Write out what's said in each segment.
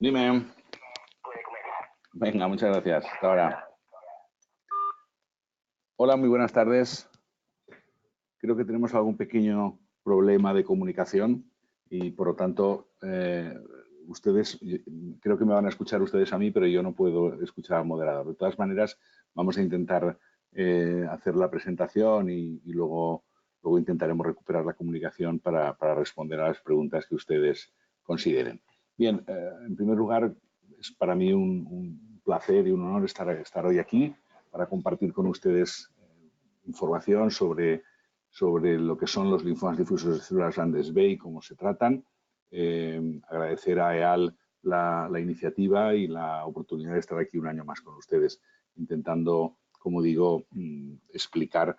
Dime. Venga, muchas gracias. Hasta ahora. Hola, muy buenas tardes. Creo que tenemos algún pequeño problema de comunicación y, por lo tanto, ustedes, creo que me van a escuchar ustedes a mí, pero yo no puedo escuchar al moderador. De todas maneras, vamos a intentar hacer la presentación y luego intentaremos recuperar la comunicación para responder a las preguntas que ustedes consideren. Bien, en primer lugar, es para mí un placer y un honor estar hoy aquí para compartir con ustedes información sobre lo que son los linfomas difusos de células grandes B y cómo se tratan. Agradecer a EAL la iniciativa y la oportunidad de estar aquí un año más con ustedes, intentando, como digo, explicar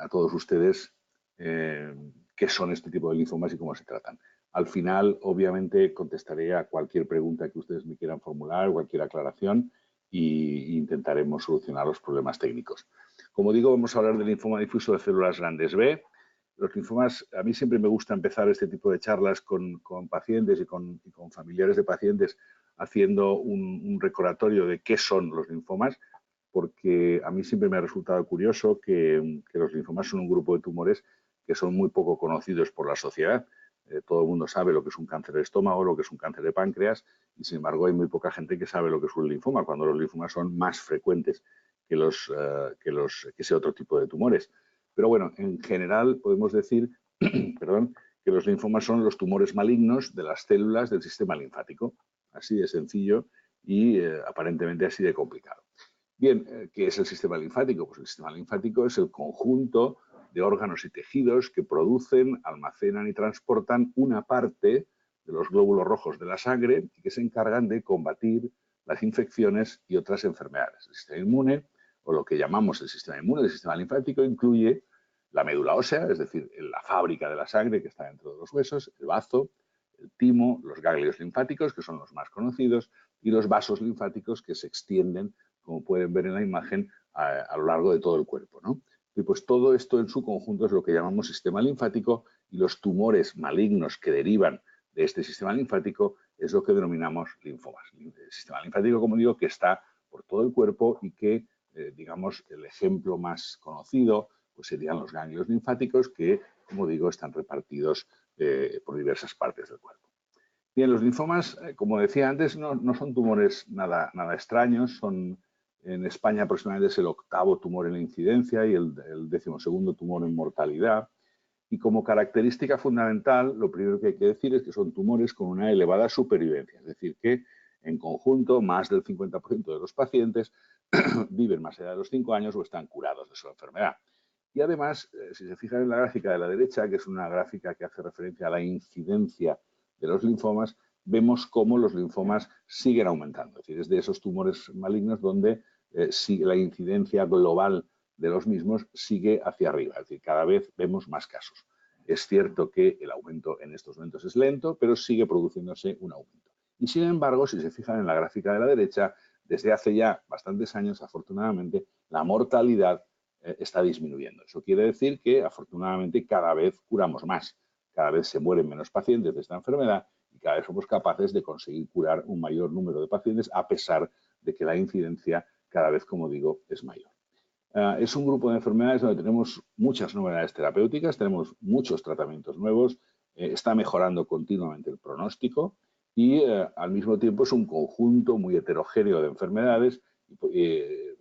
a todos ustedes qué son este tipo de linfomas y cómo se tratan. Al final, obviamente, contestaré a cualquier pregunta que ustedes me quieran formular, cualquier aclaración, e intentaremos solucionar los problemas técnicos. Como digo, vamos a hablar del linfoma difuso de células grandes B. Los linfomas, a mí siempre me gusta empezar este tipo de charlas con pacientes y con familiares de pacientes haciendo un recordatorio de qué son los linfomas, porque a mí siempre me ha resultado curioso que los linfomas son un grupo de tumores que son muy poco conocidos por la sociedad. Todo el mundo sabe lo que es un cáncer de estómago, lo que es un cáncer de páncreas, y sin embargo hay muy poca gente que sabe lo que es un linfoma, cuando los linfomas son más frecuentes que ese otro tipo de tumores. Pero bueno, en general podemos decir perdón, que los linfomas son los tumores malignos de las células del sistema linfático. Así de sencillo y aparentemente así de complicado. Bien, ¿qué es el sistema linfático? Pues el sistema linfático es el conjunto de órganos y tejidos que producen, almacenan y transportan una parte de los glóbulos rojos de la sangre y que se encargan de combatir las infecciones y otras enfermedades. El sistema inmune, o lo que llamamos el sistema inmune del sistema linfático, incluye la médula ósea, es decir, la fábrica de la sangre que está dentro de los huesos, el bazo, el timo, los ganglios linfáticos, que son los más conocidos, y los vasos linfáticos que se extienden, como pueden ver en la imagen, a lo largo de todo el cuerpo, ¿no? Y pues todo esto en su conjunto es lo que llamamos sistema linfático, y los tumores malignos que derivan de este sistema linfático es lo que denominamos linfomas. El sistema linfático, como digo, que está por todo el cuerpo y que, digamos, el ejemplo más conocido pues serían los ganglios linfáticos que, como digo, están repartidos por diversas partes del cuerpo. Bien, los linfomas, como decía antes, no son tumores nada extraños, son en España aproximadamente es el 8º tumor en incidencia y el 12º tumor en mortalidad. Y como característica fundamental, lo primero que hay que decir es que son tumores con una elevada supervivencia, es decir, que en conjunto más del 50% de los pacientes viven más allá de los 5 años o están curados de su enfermedad. Y además, si se fijan en la gráfica de la derecha, que es una gráfica que hace referencia a la incidencia de los linfomas, vemos cómo los linfomas siguen aumentando. Es decir, es de esos tumores malignos donde la incidencia global de los mismos sigue hacia arriba. Es decir, cada vez vemos más casos. Es cierto que el aumento en estos momentos es lento, pero sigue produciéndose un aumento. Y sin embargo, si se fijan en la gráfica de la derecha, desde hace ya bastantes años, afortunadamente, la mortalidad está disminuyendo. Eso quiere decir que, afortunadamente, cada vez curamos más. Cada vez se mueren menos pacientes de esta enfermedad y cada vez somos capaces de conseguir curar un mayor número de pacientes a pesar de que la incidencia cada vez, como digo, es mayor. Es un grupo de enfermedades donde tenemos muchas novedades terapéuticas, tenemos muchos tratamientos nuevos, está mejorando continuamente el pronóstico y al mismo tiempo es un conjunto muy heterogéneo de enfermedades de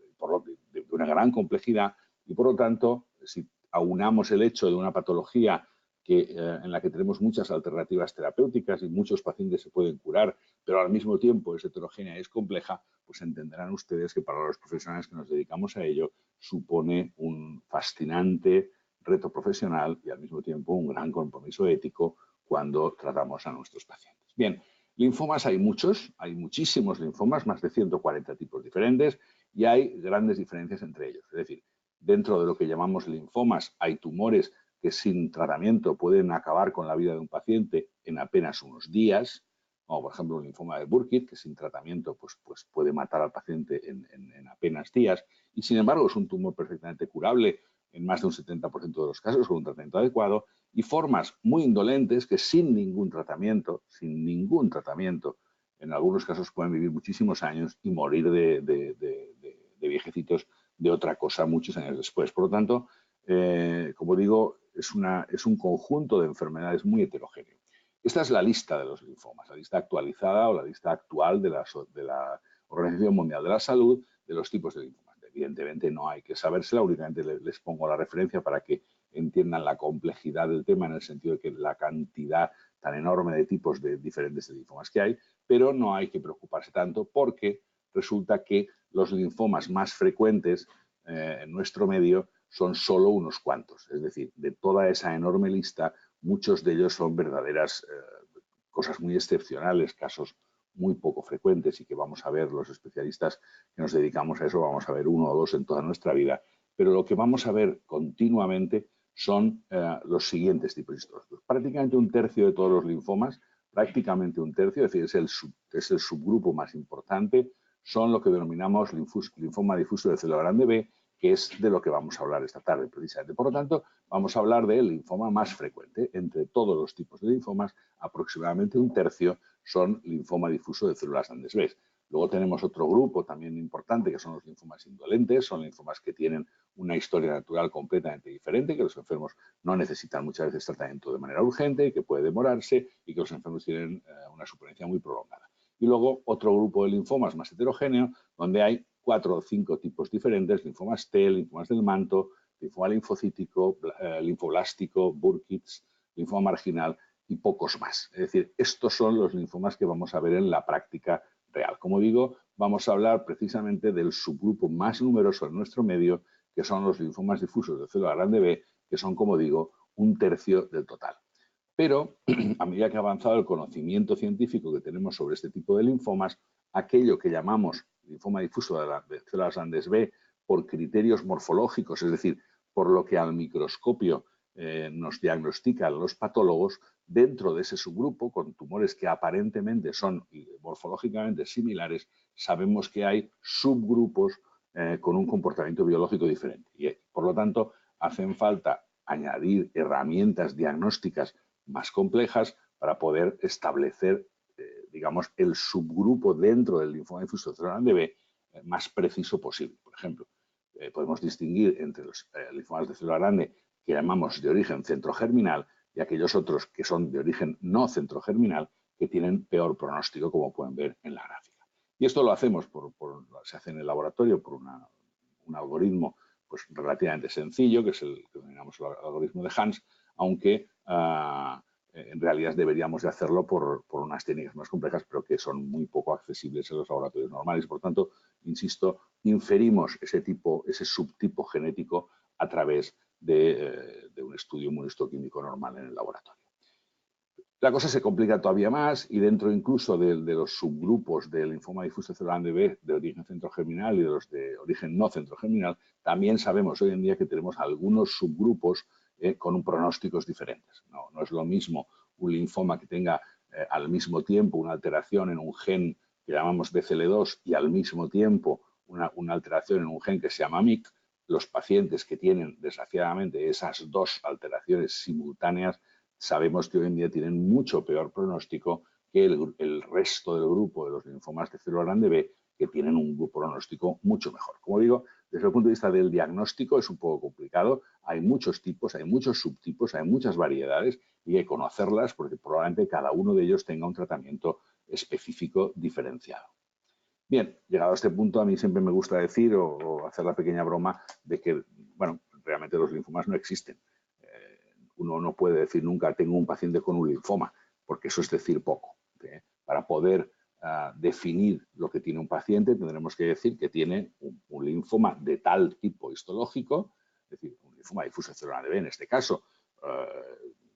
una gran complejidad y por lo tanto, si aunamos el hecho de una patología en la que tenemos muchas alternativas terapéuticas y muchos pacientes se pueden curar, pero al mismo tiempo es heterogénea y es compleja, pues entenderán ustedes que para los profesionales que nos dedicamos a ello supone un fascinante reto profesional y al mismo tiempo un gran compromiso ético cuando tratamos a nuestros pacientes. Bien, linfomas hay muchos, hay muchísimos linfomas, más de 140 tipos diferentes y hay grandes diferencias entre ellos. Es decir, dentro de lo que llamamos linfomas hay tumores que sin tratamiento pueden acabar con la vida de un paciente en apenas unos días, como por ejemplo el linfoma de Burkitt, que sin tratamiento pues puede matar al paciente en apenas días, y sin embargo es un tumor perfectamente curable, en más de un 70% de los casos con un tratamiento adecuado, y formas muy indolentes que sin ningún tratamiento, en algunos casos pueden vivir muchísimos años y morir de viejecitos de otra cosa muchos años después. Por lo tanto, como digo, es un conjunto de enfermedades muy heterogéneo. Esta es la lista de los linfomas, la lista actualizada o la lista actual de la Organización Mundial de la Salud de los tipos de linfomas. Evidentemente no hay que sabérsela, únicamente les pongo la referencia para que entiendan la complejidad del tema en el sentido de que la cantidad tan enorme de tipos diferentes de linfomas que hay, pero no hay que preocuparse tanto porque resulta que los linfomas más frecuentes en nuestro medio son solo unos cuantos. Es decir, de toda esa enorme lista, muchos de ellos son verdaderas cosas muy excepcionales, casos muy poco frecuentes y que vamos a ver los especialistas que nos dedicamos a eso, vamos a ver uno o dos en toda nuestra vida. Pero lo que vamos a ver continuamente son los siguientes tipos histológicos. Prácticamente un tercio de todos los linfomas, prácticamente un tercio, es decir, es el subgrupo más importante, son lo que denominamos linfoma difuso de célula grande B, que es de lo que vamos a hablar esta tarde precisamente. Por lo tanto, vamos a hablar del linfoma más frecuente. Entre todos los tipos de linfomas, aproximadamente un tercio son linfoma difuso de células grandes B. Luego tenemos otro grupo también importante, que son los linfomas indolentes, son linfomas que tienen una historia natural completamente diferente, que los enfermos no necesitan muchas veces tratamiento de manera urgente, que puede demorarse y que los enfermos tienen una supervivencia muy prolongada. Y luego otro grupo de linfomas más heterogéneo, donde hay 4 o 5 tipos diferentes, linfomas T, linfomas del manto, linfoma linfocítico, linfoblástico, Burkitt's, linfoma marginal y pocos más. Es decir, estos son los linfomas que vamos a ver en la práctica real. Como digo, vamos a hablar precisamente del subgrupo más numeroso en nuestro medio, que son los linfomas difusos de célula grande B, que son, como digo, un tercio del total. Pero a medida que ha avanzado el conocimiento científico que tenemos sobre este tipo de linfomas, aquello que llamamos linfoma difuso de células grandes B por criterios morfológicos, es decir, por lo que al microscopio nos diagnostican los patólogos, dentro de ese subgrupo, con tumores que aparentemente son morfológicamente similares, sabemos que hay subgrupos con un comportamiento biológico diferente. Y, por lo tanto, hacen falta añadir herramientas diagnósticas más complejas para poder establecer, digamos, el subgrupo dentro del linfoma difuso de célula grande B más preciso posible. Por ejemplo, podemos distinguir entre los linfomas de célula grande que llamamos de origen centrogerminal y aquellos otros que son de origen no centrogerminal que tienen peor pronóstico, como pueden ver en la gráfica. Y esto lo hacemos, se hace en el laboratorio por un algoritmo pues, relativamente sencillo, que es el que denominamos el algoritmo de Hans, aunque en realidad deberíamos de hacerlo por unas técnicas más complejas, pero que son muy poco accesibles en los laboratorios normales. Por tanto, insisto, inferimos ese subtipo genético a través de un estudio inmunohistoquímico normal en el laboratorio. La cosa se complica todavía más y dentro incluso de los subgrupos del linfoma difuso de célula grande B de origen centrogerminal y de los de origen no centrogerminal, también sabemos hoy en día que tenemos algunos subgrupos con pronósticos diferentes. No es lo mismo un linfoma que tenga al mismo tiempo una alteración en un gen que llamamos BCL2 y al mismo tiempo una alteración en un gen que se llama MYC. Los pacientes que tienen, desgraciadamente, esas dos alteraciones simultáneas, sabemos que hoy en día tienen mucho peor pronóstico que el resto del grupo de los linfomas de célula grande B, que tienen un pronóstico mucho mejor. Como digo, desde el punto de vista del diagnóstico es un poco complicado. Hay muchos tipos, hay muchos subtipos, hay muchas variedades y hay que conocerlas porque probablemente cada uno de ellos tenga un tratamiento específico diferenciado. Bien, llegado a este punto, a mí siempre me gusta decir o hacer la pequeña broma de que, bueno, realmente los linfomas no existen. Uno no puede decir nunca tengo un paciente con un linfoma, porque eso es decir poco. Para poder definir lo que tiene un paciente, tendremos que decir que tiene un linfoma de tal tipo histológico, es decir, un linfoma difuso de célula grande B en este caso,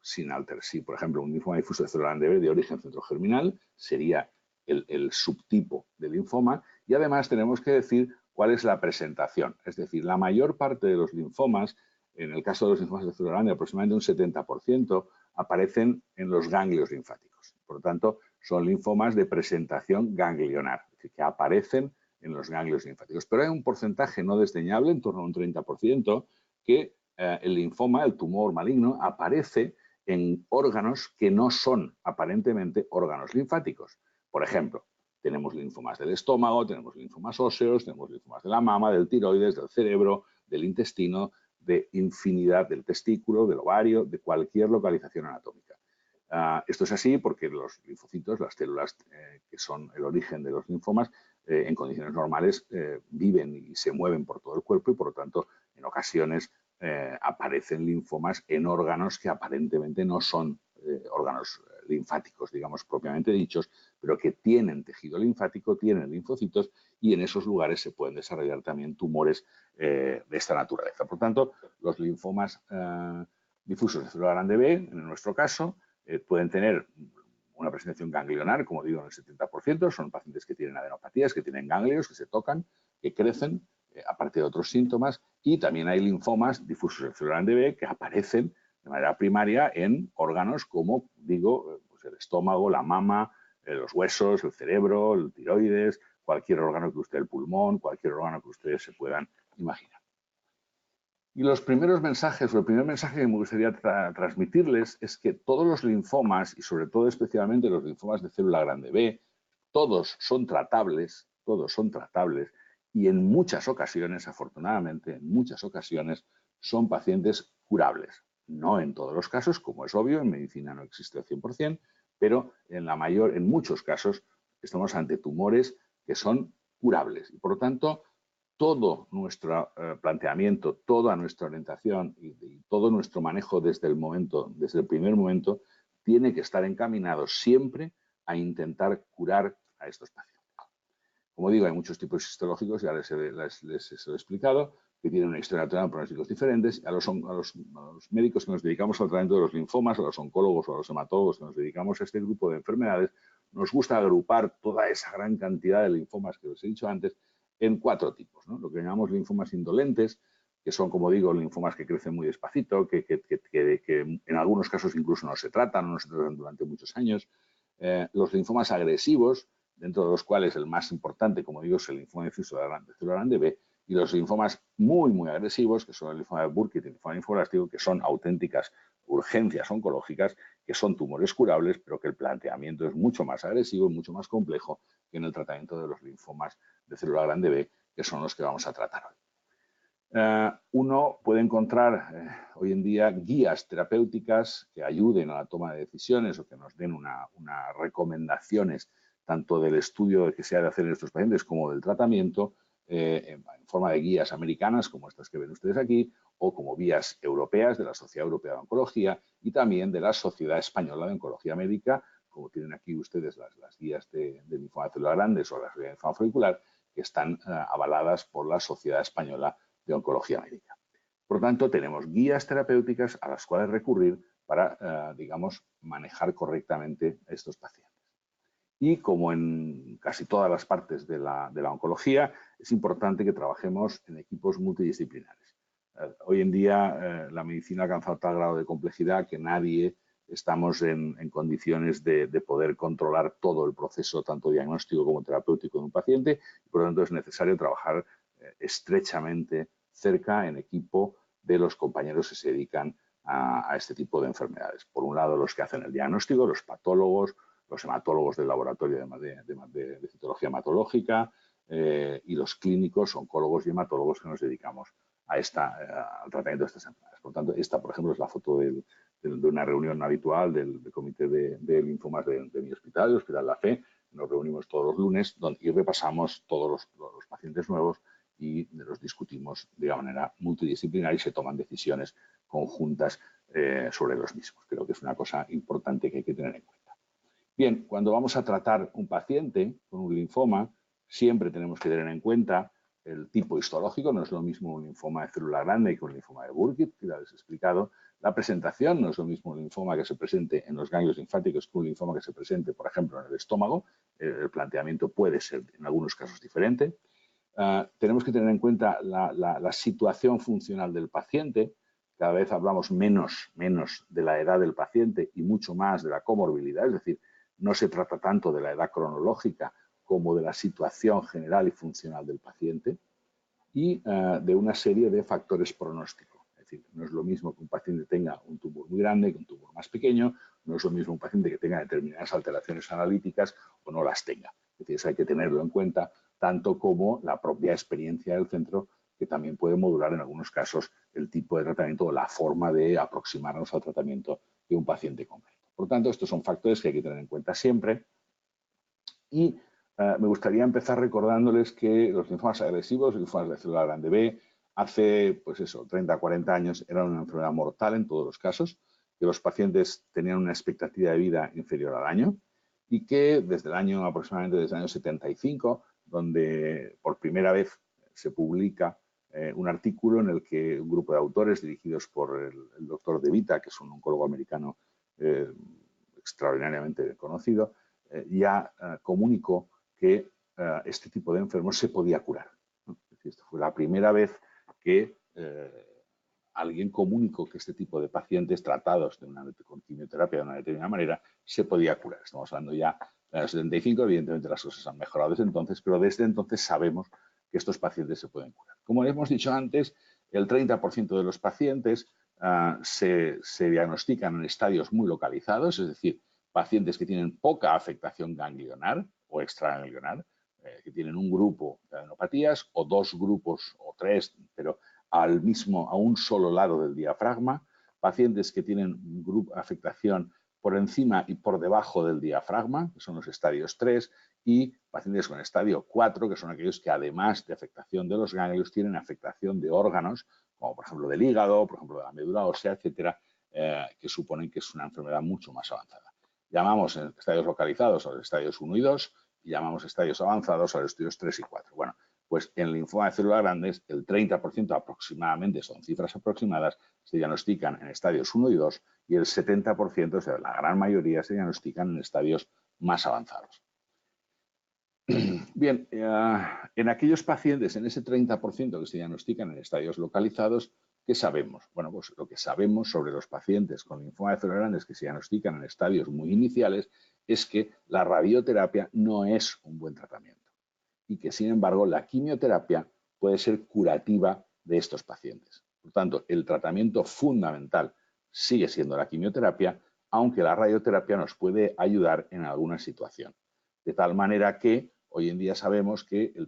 si por ejemplo un linfoma difuso de célula grande B de origen centrogerminal sería el subtipo de linfoma, y además tenemos que decir cuál es la presentación. Es decir, la mayor parte de los linfomas, en el caso de los linfomas de célula grande, aproximadamente un 70%, aparecen en los ganglios linfáticos. Por lo tanto, son linfomas de presentación ganglionar, es decir, que aparecen en los ganglios linfáticos. Pero hay un porcentaje no desdeñable, en torno a un 30%, que el linfoma, el tumor maligno, aparece en órganos que no son aparentemente órganos linfáticos. Por ejemplo, tenemos linfomas del estómago, tenemos linfomas óseos, tenemos linfomas de la mama, del tiroides, del cerebro, del intestino, de infinidad del testículo, del ovario, de cualquier localización anatómica. Esto es así porque los linfocitos, las células que son el origen de los linfomas, en condiciones normales viven y se mueven por todo el cuerpo y por lo tanto en ocasiones aparecen linfomas en órganos que aparentemente no son órganos linfáticos, digamos, propiamente dichos, pero que tienen tejido linfático, tienen linfocitos y en esos lugares se pueden desarrollar también tumores de esta naturaleza. Por tanto, los linfomas difusos de célula grande B, en nuestro caso, pueden tener una presentación ganglionar, como digo, en el 70%, son pacientes que tienen adenopatías, que tienen ganglios, que se tocan, que crecen, aparte de otros síntomas, y también hay linfomas difusos de célula grande B que aparecen de manera primaria en órganos como, digo, pues el estómago, la mama, los huesos, el cerebro, el tiroides, cualquier órgano que usted, el pulmón, cualquier órgano que ustedes se puedan imaginar. Y los primeros mensajes, o el primer mensaje que me gustaría transmitirles es que todos los linfomas, y sobre todo especialmente los linfomas de célula grande B, todos son tratables, y en muchas ocasiones, afortunadamente, en muchas ocasiones, son pacientes curables. No en todos los casos, como es obvio, en medicina no existe al 100%, pero en muchos casos estamos ante tumores que son curables. Y por lo tanto, todo nuestro planteamiento, toda nuestra orientación y todo nuestro manejo desde el primer momento, tiene que estar encaminado siempre a intentar curar a estos pacientes. Como digo, hay muchos tipos histológicos, ya les he explicado, que tienen una historia natural, pronósticos diferentes. A los médicos que nos dedicamos al tratamiento de los linfomas, a los oncólogos o a los hematólogos que nos dedicamos a este grupo de enfermedades, nos gusta agrupar toda esa gran cantidad de linfomas que os he dicho antes en 4 tipos, ¿no? Lo que llamamos linfomas indolentes, que son, como digo, linfomas que crecen muy despacito, que en algunos casos incluso no se tratan durante muchos años. Los linfomas agresivos, dentro de los cuales el más importante, como digo, es el linfoma difuso de célula grande B, y los linfomas muy, muy agresivos, que son el linfoma de Burkitt y el linfoma linfoblástico, que son auténticas urgencias oncológicas, que son tumores curables, pero que el planteamiento es mucho más agresivo y mucho más complejo que en el tratamiento de los linfomas de célula grande B, que son los que vamos a tratar hoy. Uno puede encontrar hoy en día guías terapéuticas que ayuden a la toma de decisiones o que nos den unas recomendaciones tanto del estudio que se ha de hacer en estos pacientes como del tratamiento en forma de guías americanas como estas que ven ustedes aquí o como guías europeas de la Sociedad Europea de Oncología y también de la Sociedad Española de Oncología Médica, como tienen aquí ustedes las guías de linfoma de célula grandes o las de linfoma follicular, que están avaladas por la Sociedad Española de Oncología Médica. Por lo tanto, tenemos guías terapéuticas a las cuales recurrir para, digamos, manejar correctamente a estos pacientes. Y como en casi todas las partes de la oncología, es importante que trabajemos en equipos multidisciplinares. Hoy en día la medicina ha alcanzado tal grado de complejidad que nadie estamos en condiciones de poder controlar todo el proceso, tanto diagnóstico como terapéutico de un paciente, y por lo tanto es necesario trabajar estrechamente cerca, en equipo, de los compañeros que se dedican a este tipo de enfermedades. Por un lado, los que hacen el diagnóstico, los patólogos, los hematólogos del laboratorio de citología hematológica y los clínicos, oncólogos y hematólogos que nos dedicamos al tratamiento de estas enfermedades. Por lo tanto, esta, por ejemplo, es la foto de una reunión habitual del comité de linfomas de mi hospital, el Hospital La Fe. Nos reunimos todos los lunes y repasamos todos los pacientes nuevos y los discutimos de una manera multidisciplinar y se toman decisiones conjuntas sobre los mismos. Creo que es una cosa importante que hay que tener en cuenta. Bien, cuando vamos a tratar un paciente con un linfoma, siempre tenemos que tener en cuenta el tipo histológico. No es lo mismo un linfoma de célula grande que un linfoma de Burkitt, que ya les he explicado. La presentación no es lo mismo un linfoma que se presente en los ganglios linfáticos que un linfoma que se presente, por ejemplo, en el estómago. El planteamiento puede ser en algunos casos diferente. Tenemos que tener en cuenta la situación funcional del paciente. Cada vez hablamos menos de la edad del paciente y mucho más de la comorbilidad, es decir, no se trata tanto de la edad cronológica como de la situación general y funcional del paciente y de una serie de factores pronósticos. decir, no es lo mismo que un paciente tenga un tumor muy grande que un tumor más pequeño, no es lo mismo un paciente que tenga determinadas alteraciones analíticas o no las tenga. Es decir, eso hay que tenerlo en cuenta, tanto como la propia experiencia del centro, que también puede modular en algunos casos el tipo de tratamiento o la forma de aproximarnos al tratamiento de un paciente concreto. Por lo tanto, estos son factores que hay que tener en cuenta siempre. Y me gustaría empezar recordándoles que los linfomas agresivos, los linfomas de célula grande B, hace, pues eso, 30, 40 años eran una enfermedad mortal en todos los casos, que los pacientes tenían una expectativa de vida inferior al año y que desde el año, aproximadamente desde el año 75, donde por primera vez se publica un artículo en el que un grupo de autores dirigidos por el doctor De Vita, que es un oncólogo americano extraordinariamente conocido, ya comunicó que este tipo de enfermos se podía curar, ¿no? Es decir, esto fue la primera vez que alguien comunicó que este tipo de pacientes tratados con quimioterapia de una determinada manera se podía curar. Estamos hablando ya de los 75, evidentemente las cosas han mejorado desde entonces, pero desde entonces sabemos que estos pacientes se pueden curar. Como hemos dicho antes, el 30% de los pacientes se diagnostican en estadios muy localizados, es decir, pacientes que tienen poca afectación ganglionar o extraganglionar, que tienen un grupo de adenopatías o dos grupos o tres, pero a un solo lado del diafragma, pacientes que tienen afectación por encima y por debajo del diafragma, que son los estadios 3, y pacientes con estadio 4, que son aquellos que además de afectación de los ganglios tienen afectación de órganos, como por ejemplo del hígado, por ejemplo de la médula ósea, etcétera, que suponen que es una enfermedad mucho más avanzada. Llamamos en estadios localizados a los estadios 1 y 2 y llamamos estadios avanzados a los estadios 3 y 4. Bueno, pues en linfoma de células grandes, el 30% aproximadamente, son cifras aproximadas, se diagnostican en estadios 1 y 2 y el 70%, o sea, la gran mayoría, se diagnostican en estadios más avanzados. Bien, en aquellos pacientes, en ese 30% que se diagnostican en estadios localizados, ¿qué sabemos? Bueno, pues lo que sabemos sobre los pacientes con linfoma de células grandes que se diagnostican en estadios muy iniciales es que la radioterapia no es un buen tratamiento y que, sin embargo, la quimioterapia puede ser curativa de estos pacientes. Por tanto, el tratamiento fundamental sigue siendo la quimioterapia, aunque la radioterapia nos puede ayudar en alguna situación. De tal manera que hoy en día sabemos que un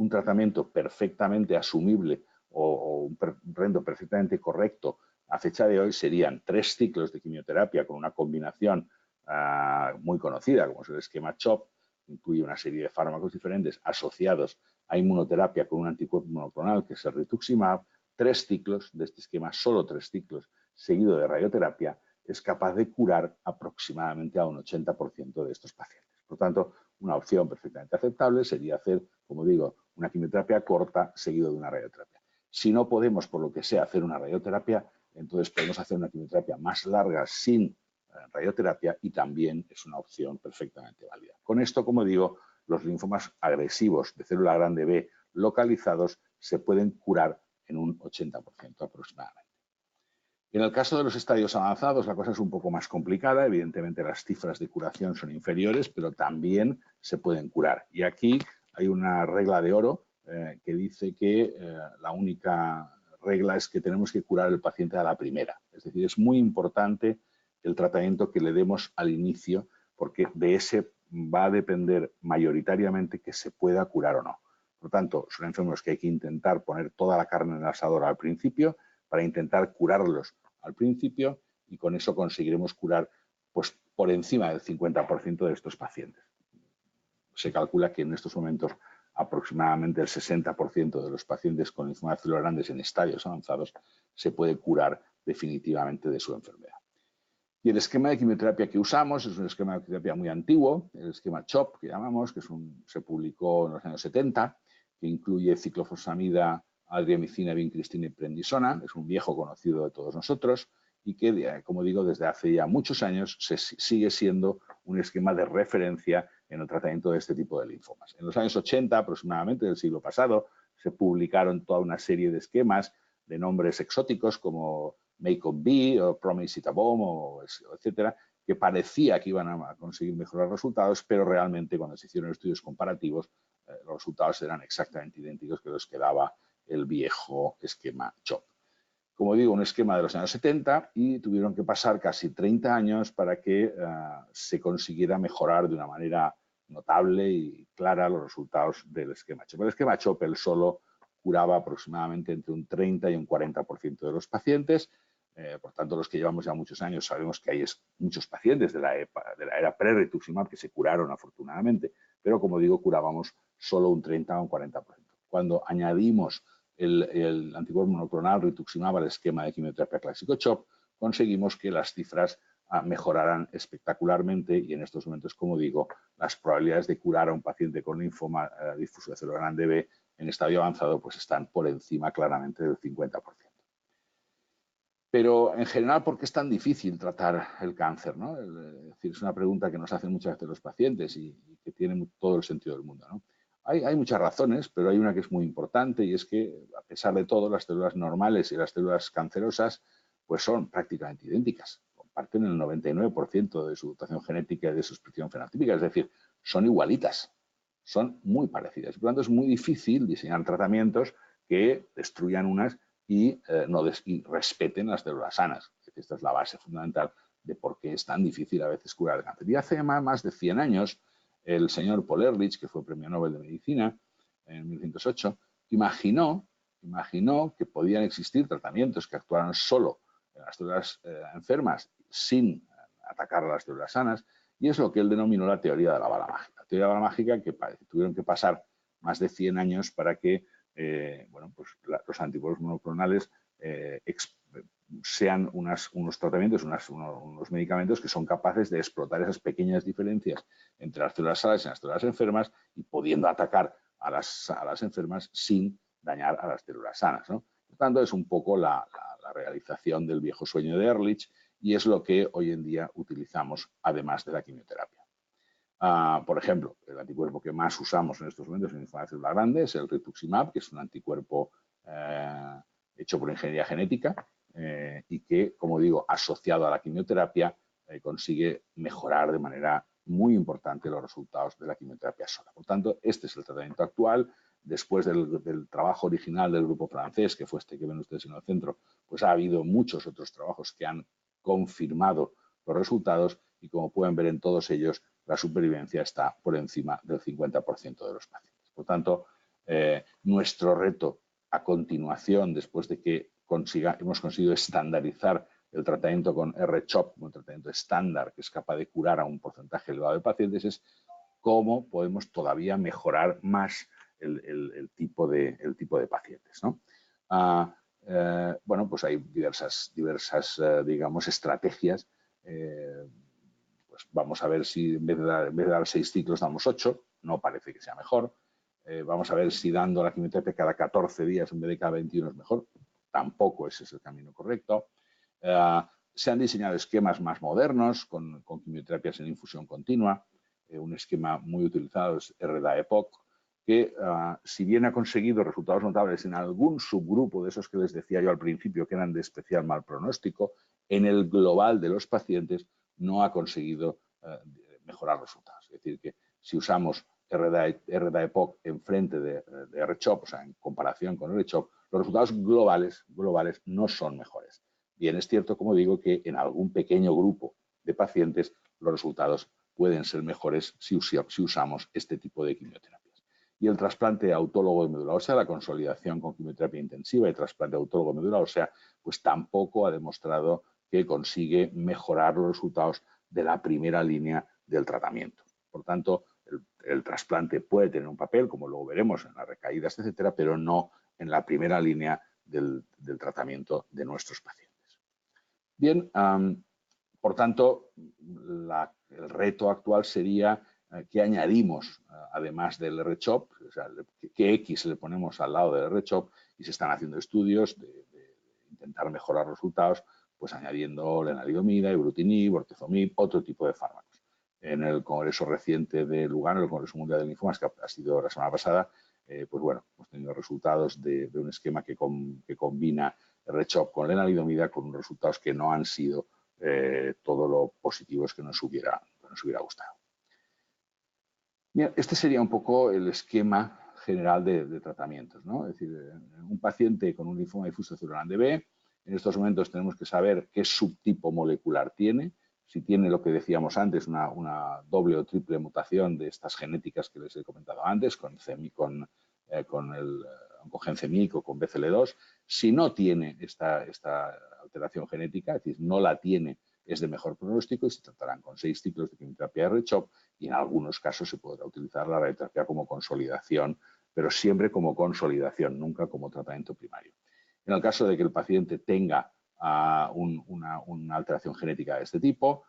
tratamiento perfectamente asumible o un tratamiento perfectamente correcto a fecha de hoy serían 3 ciclos de quimioterapia con una combinación muy conocida, como es el esquema CHOP, incluye una serie de fármacos diferentes asociados a inmunoterapia con un anticuerpo monoclonal que es el rituximab. 3 ciclos de este esquema, solo 3 ciclos, seguido de radioterapia, es capaz de curar aproximadamente a un 80% de estos pacientes. Por lo tanto, una opción perfectamente aceptable sería hacer, como digo, una quimioterapia corta seguido de una radioterapia. Si no podemos, por lo que sea, hacer una radioterapia, entonces podemos hacer una quimioterapia más larga sin radioterapia y también es una opción perfectamente válida. Con esto, como digo, los linfomas agresivos de célula grande B localizados se pueden curar en un 80% aproximadamente. En el caso de los estadios avanzados, la cosa es un poco más complicada. Evidentemente, las cifras de curación son inferiores, pero también se pueden curar. Y aquí hay una regla de oro que dice que la única regla es que tenemos que curar al paciente a la primera. Es decir, es muy importante el tratamiento que le demos al inicio, porque de ese va a depender mayoritariamente que se pueda curar o no. Por lo tanto, son enfermos que hay que intentar poner toda la carne en el asador al principio para intentar curarlos al principio y con eso conseguiremos curar pues, por encima del 50% de estos pacientes. Se calcula que en estos momentos aproximadamente el 60% de los pacientes con linfoma de células grandes en estadios avanzados se puede curar definitivamente de su enfermedad. Y el esquema de quimioterapia que usamos es un esquema de quimioterapia muy antiguo, el esquema CHOP que llamamos, que se publicó en los años 70, que incluye ciclofosfamida, adriamicina, vincristina y prednisona. Es un viejo conocido de todos nosotros y que, como digo, desde hace ya muchos años sigue siendo un esquema de referencia en el tratamiento de este tipo de linfomas. En los años 80, aproximadamente del siglo pasado, se publicaron toda una serie de esquemas de nombres exóticos como Make-on-B o Promise-It-A-Bomb, etcétera, que parecía que iban a conseguir mejorar resultados, pero realmente cuando se hicieron estudios comparativos, los resultados eran exactamente idénticos que los que daba el viejo esquema CHOP. Como digo, un esquema de los años 70 y tuvieron que pasar casi 30 años para que se consiguiera mejorar de una manera notable y clara los resultados del esquema CHOP. El esquema CHOP él solo curaba aproximadamente entre un 30 y un 40% de los pacientes. Por tanto, los que llevamos ya muchos años sabemos que hay muchos pacientes de la era pre-rituximab que se curaron afortunadamente, pero como digo, curábamos solo un 30 o un 40%. Cuando añadimos el anticuerpo monoclonal rituximab al esquema de quimioterapia clásico CHOP, conseguimos que las cifras mejoraran espectacularmente y en estos momentos, como digo, las probabilidades de curar a un paciente con linfoma difuso de célula grande B en estadio avanzado pues están por encima claramente del 50%. Pero en general, ¿por qué es tan difícil tratar el cáncer, ¿no? Es decir, es una pregunta que nos hacen muchas veces los pacientes y que tiene todo el sentido del mundo, ¿no? Hay muchas razones, pero hay una que es muy importante y es que, a pesar de todo, las células normales y las células cancerosas pues son prácticamente idénticas. Comparten el 99% de su dotación genética y de su expresión fenotípica, es decir, son igualitas, son muy parecidas. Por lo tanto, es muy difícil diseñar tratamientos que destruyan unas y respeten las células sanas. Esta es la base fundamental de por qué es tan difícil a veces curar el cáncer. Y hace más de 100 años, el señor Paul Ehrlich, que fue premio Nobel de Medicina en 1908, imaginó que podían existir tratamientos que actuaran solo en las células enfermas sin atacar a las células sanas, y es lo que él denominó la teoría de la bala mágica. La teoría de la bala mágica que tuvieron que pasar más de 100 años para que pues los anticuerpos monoclonales sean unos tratamientos, unos medicamentos que son capaces de explotar esas pequeñas diferencias entre las células sanas y las células enfermas y pudiendo atacar a las enfermas sin dañar a las células sanas, ¿no? Por tanto, es un poco la realización del viejo sueño de Ehrlich y es lo que hoy en día utilizamos además de la quimioterapia. Por ejemplo, el anticuerpo que más usamos en estos momentos en linfoma de célula grande es el rituximab, que es un anticuerpo hecho por ingeniería genética y que, como digo, asociado a la quimioterapia, consigue mejorar de manera muy importante los resultados de la quimioterapia sola. Por tanto, este es el tratamiento actual. Después del trabajo original del grupo francés, que fue este que ven ustedes en el centro, pues ha habido muchos otros trabajos que han confirmado los resultados y, como pueden ver en todos ellos, la supervivencia está por encima del 50% de los pacientes. Por tanto, nuestro reto a continuación, después de que hemos conseguido estandarizar el tratamiento con R-CHOP, un tratamiento estándar que es capaz de curar a un porcentaje elevado de pacientes, es cómo podemos todavía mejorar más el tipo de pacientes, ¿no? Bueno, pues hay diversas digamos, estrategias. Pues vamos a ver si en vez de dar 6 ciclos damos 8, no parece que sea mejor. Vamos a ver si dando la quimioterapia cada 14 días en vez de cada 21 es mejor. Tampoco ese es el camino correcto. Se han diseñado esquemas más modernos con quimioterapias en infusión continua. Un esquema muy utilizado es RDA-EPOC, que si bien ha conseguido resultados notables en algún subgrupo de esos que les decía yo al principio que eran de especial mal pronóstico, en el global de los pacientes no ha conseguido mejorar resultados. Es decir, que si usamos RDA-EPOC en frente de R-CHOP, o sea, en comparación con R-CHOP, los resultados globales no son mejores. Bien, es cierto, como digo, que en algún pequeño grupo de pacientes los resultados pueden ser mejores si usamos este tipo de quimioterapias. Y el trasplante autólogo de médula ósea, la consolidación con quimioterapia intensiva y trasplante autólogo de médula ósea, pues tampoco ha demostrado que consigue mejorar los resultados de la primera línea del tratamiento. Por tanto, el trasplante puede tener un papel, como luego veremos en las recaídas, etcétera, pero no en la primera línea del tratamiento de nuestros pacientes. Bien, por tanto, el reto actual sería qué añadimos, además del R-CHOP, o sea, qué X le ponemos al lado del R-CHOP, y se están haciendo estudios de intentar mejorar los resultados, pues añadiendo lenalidomida, ibrutinib, bortezomib, otro tipo de fármacos. En el congreso reciente de Lugano, el Congreso Mundial de Linfomas, que ha sido la semana pasada, pues bueno, hemos tenido resultados de un esquema que combina R-CHOP con lenalidomida con unos resultados que no han sido todo lo positivos que nos hubiera gustado. Bien, este sería un poco el esquema general de tratamientos, ¿no? Es decir, un paciente con un linfoma difuso celular de B, en estos momentos tenemos que saber qué subtipo molecular tiene, si tiene lo que decíamos antes, una doble o triple mutación de estas genéticas que les he comentado antes, con el oncogencemic o con BCL2. Si no tiene esta alteración genética, es decir, no la tiene, es de mejor pronóstico y se tratarán con 6 ciclos de quimioterapia R-CHOP y en algunos casos se podrá utilizar la radioterapia como consolidación, pero siempre como consolidación, nunca como tratamiento primario. En el caso de que el paciente tenga una alteración genética de este tipo,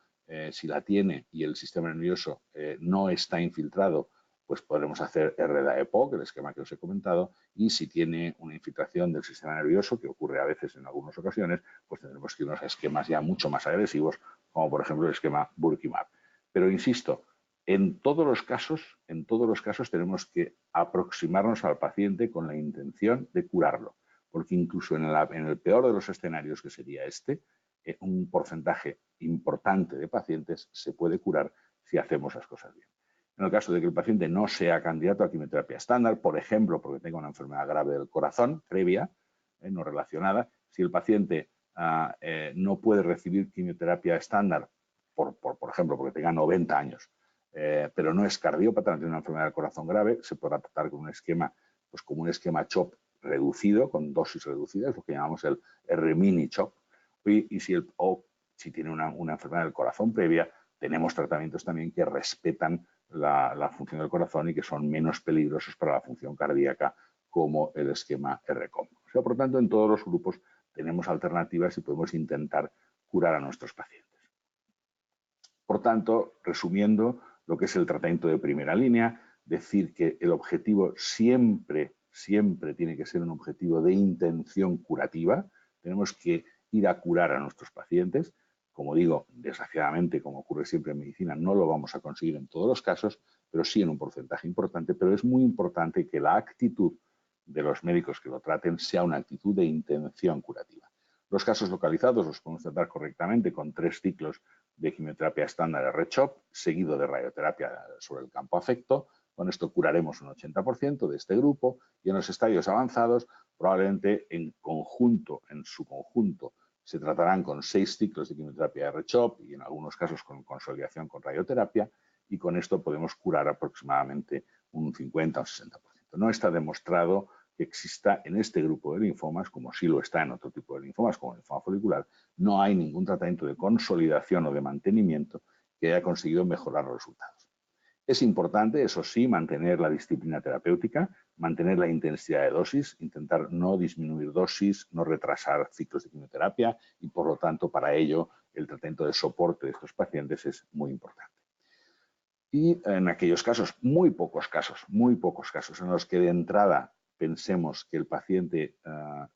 si la tiene y el sistema nervioso no está infiltrado, pues podremos hacer RDA-EPOC, el esquema que os he comentado, y si tiene una infiltración del sistema nervioso, que ocurre a veces en algunas ocasiones, pues tendremos que irnos a esquemas ya mucho más agresivos, como por ejemplo el esquema Burkimav. Pero insisto, en todos los casos tenemos que aproximarnos al paciente con la intención de curarlo, porque incluso en el peor de los escenarios, que sería un porcentaje importante de pacientes se puede curar si hacemos las cosas bien. En el caso de que el paciente no sea candidato a quimioterapia estándar, por ejemplo, porque tenga una enfermedad grave del corazón previa, no relacionada, si el paciente no puede recibir quimioterapia estándar, por ejemplo, porque tenga 90 años, pero no es cardiópata, no tiene una enfermedad del corazón grave, se podrá tratar con un esquema, pues como un esquema CHOP reducido, con dosis reducidas, lo que llamamos el R-mini CHOP, y si tiene una enfermedad del corazón previa, tenemos tratamientos también que respetan la función del corazón y que son menos peligrosos para la función cardíaca, como el esquema RCOM. O sea, por tanto, en todos los grupos tenemos alternativas y podemos intentar curar a nuestros pacientes. Por tanto, resumiendo lo que es el tratamiento de primera línea, decir que el objetivo siempre tiene que ser un objetivo de intención curativa. Tenemos que ir a curar a nuestros pacientes. Como digo, desgraciadamente, como ocurre siempre en medicina, no lo vamos a conseguir en todos los casos, pero sí en un porcentaje importante. Pero es muy importante que la actitud de los médicos que lo traten sea una actitud de intención curativa. Los casos localizados los podemos tratar correctamente con 3 ciclos de quimioterapia estándar R-CHOP, seguido de radioterapia sobre el campo afecto. Con esto curaremos un 80% de este grupo y en los estadios avanzados probablemente en su conjunto, se tratarán con 6 ciclos de quimioterapia R-CHOP y en algunos casos con consolidación con radioterapia y con esto podemos curar aproximadamente un 50 o 60%. No está demostrado que exista en este grupo de linfomas, como sí lo está en otro tipo de linfomas, como el linfoma folicular, no hay ningún tratamiento de consolidación o de mantenimiento que haya conseguido mejorar los resultados. Es importante, eso sí, mantener la disciplina terapéutica, mantener la intensidad de dosis, intentar no disminuir dosis, no retrasar ciclos de quimioterapia y, por lo tanto, para ello, el tratamiento de soporte de estos pacientes es muy importante. Y en aquellos casos, muy pocos casos en los que de entrada pensemos que el paciente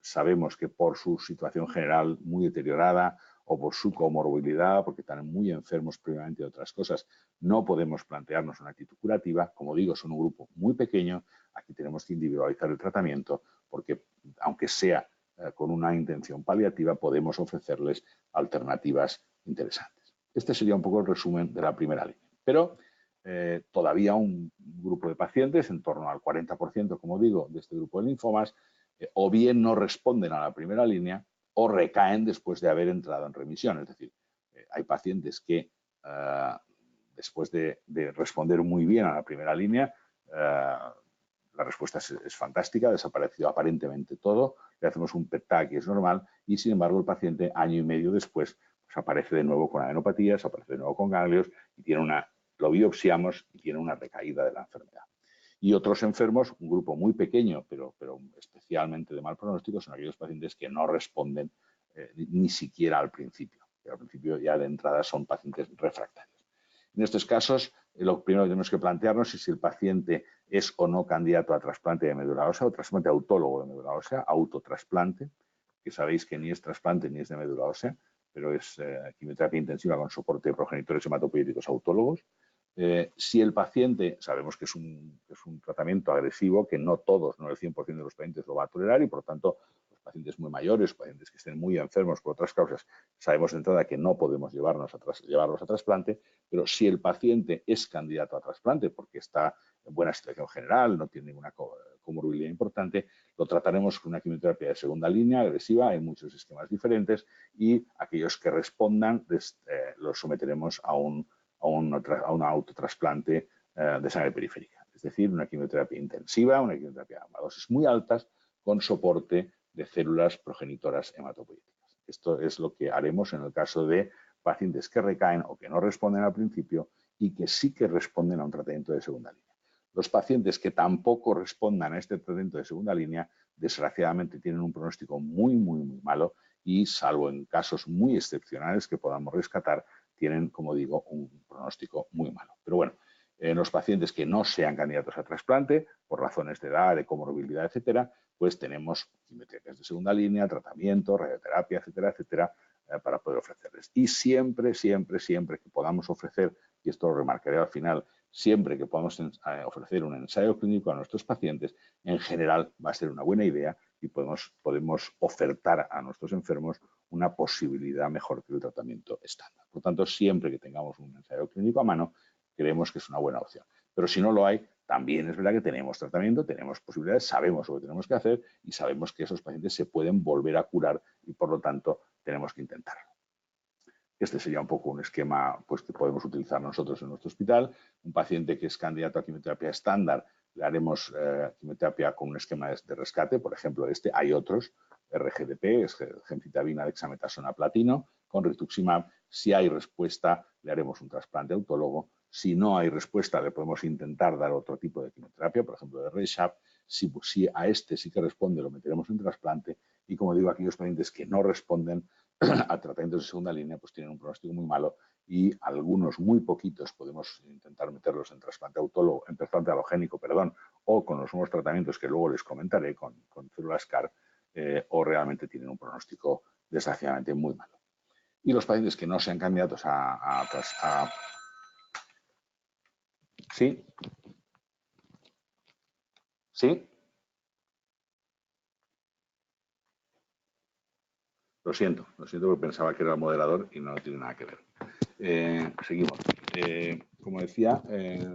sabemos que por su situación general muy deteriorada o por su comorbilidad, porque están muy enfermos previamente de otras cosas, no podemos plantearnos una actitud curativa. Como digo, son un grupo muy pequeño, aquí tenemos que individualizar el tratamiento porque, aunque sea con una intención paliativa, podemos ofrecerles alternativas interesantes. Este sería un poco el resumen de la primera línea. Pero todavía un grupo de pacientes, en torno al 40%, como digo, de este grupo de linfomas, o bien no responden a la primera línea o recaen después de haber entrado en remisión. Es decir, hay pacientes que después de responder muy bien a la primera línea, la respuesta es fantástica, ha desaparecido aparentemente todo, le hacemos un PET-TAC y es normal, y sin embargo el paciente año y medio después pues, aparece de nuevo con adenopatías, aparece de nuevo con ganglios y lo biopsiamos y tiene una recaída de la enfermedad. Y otros enfermos, un grupo muy pequeño, pero especialmente de mal pronóstico, son aquellos pacientes que no responden ni siquiera al principio. Al principio ya de entrada son pacientes refractarios. En estos casos, lo primero que tenemos que plantearnos es si el paciente es o no candidato a trasplante de médula ósea o trasplante autólogo de médula ósea, autotrasplante, que sabéis que ni es trasplante ni es de médula ósea, pero es quimioterapia intensiva con soporte de progenitores hematopoyéticos autólogos. Si el paciente, sabemos que es un tratamiento agresivo, que no todos, no el 100% de los pacientes lo va a tolerar y, por lo tanto, los pacientes muy mayores, pacientes que estén muy enfermos por otras causas, sabemos de entrada que no podemos llevarlos a trasplante, pero si el paciente es candidato a trasplante porque está buena situación general, no tiene ninguna comorbilidad importante, lo trataremos con una quimioterapia de segunda línea, agresiva, hay muchos esquemas diferentes, y aquellos que respondan los someteremos a un autotrasplante de sangre periférica. Es decir, una quimioterapia intensiva, una quimioterapia a dosis muy altas, con soporte de células progenitoras hematopoyéticas. Esto es lo que haremos en el caso de pacientes que recaen o que no responden al principio y que sí que responden a un tratamiento de segunda línea. Los pacientes que tampoco respondan a este tratamiento de segunda línea, desgraciadamente tienen un pronóstico muy, muy, muy malo y, salvo en casos muy excepcionales que podamos rescatar, tienen, como digo, un pronóstico muy malo. Pero bueno, en los pacientes que no sean candidatos a trasplante, por razones de edad, de comorbilidad, etcétera, pues tenemos quimioterapias de segunda línea, tratamiento, radioterapia, etcétera, etcétera, para poder ofrecerles. Y siempre, siempre, siempre que podamos ofrecer, y esto lo remarcaré al final, siempre que podamos ofrecer un ensayo clínico a nuestros pacientes, en general va a ser una buena idea y podemos ofertar a nuestros enfermos una posibilidad mejor que el tratamiento estándar. Por tanto, siempre que tengamos un ensayo clínico a mano, creemos que es una buena opción. Pero si no lo hay, también es verdad que tenemos tratamiento, tenemos posibilidades, sabemos lo que tenemos que hacer y sabemos que esos pacientes se pueden volver a curar y, por lo tanto, tenemos que intentarlo. Este sería un poco un esquema pues, que podemos utilizar nosotros en nuestro hospital. Un paciente que es candidato a quimioterapia estándar, le haremos quimioterapia con un esquema de rescate, por ejemplo, hay otros, RGDP, es gemcitabina, dexametasona, platino, con rituximab. Si hay respuesta, le haremos un trasplante autólogo. Si no hay respuesta, le podemos intentar dar otro tipo de quimioterapia, por ejemplo, de RESHAP. Si a este sí que responde, lo meteremos en trasplante. Y como digo, aquellos pacientes que no responden a tratamientos de segunda línea, pues tienen un pronóstico muy malo y algunos, muy poquitos, podemos intentar meterlos en trasplante autólogo, en trasplante halogénico, o con los nuevos tratamientos que luego les comentaré con células CAR, o realmente tienen un pronóstico desgraciadamente muy malo. Y los pacientes que no sean candidatos a ¿Sí? ¿Sí? Lo siento porque pensaba que era el moderador y no tiene nada que ver. Seguimos. Como decía,